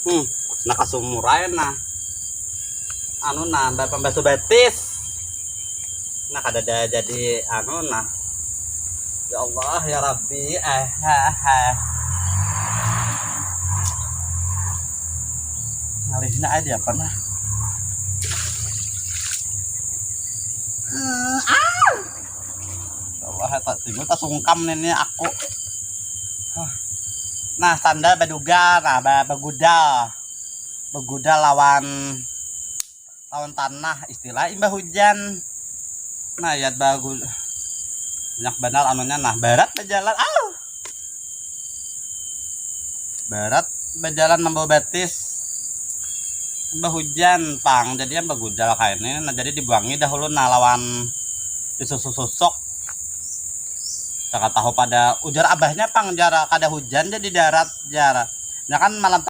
hmm nakasumuray na ano na pambaso betis nakadada jadi ano na ya Allah ya Rabbi ngalih na aja pernah ya Allah tak timbul tak sungkam ini aku nah sandal baduga nah beguda lawan tanah istilah imbah hujan nah ya bagus banyak benar anunya nah barat berjalan membawa betis imbah hujan pang jadinya begudal kayak ini nah jadi dibuangi dahulu nah lawan disusuk-susuk tak tahu pada ujar abahnya pang jarak ada hujan jadi darat jarak nah kan malam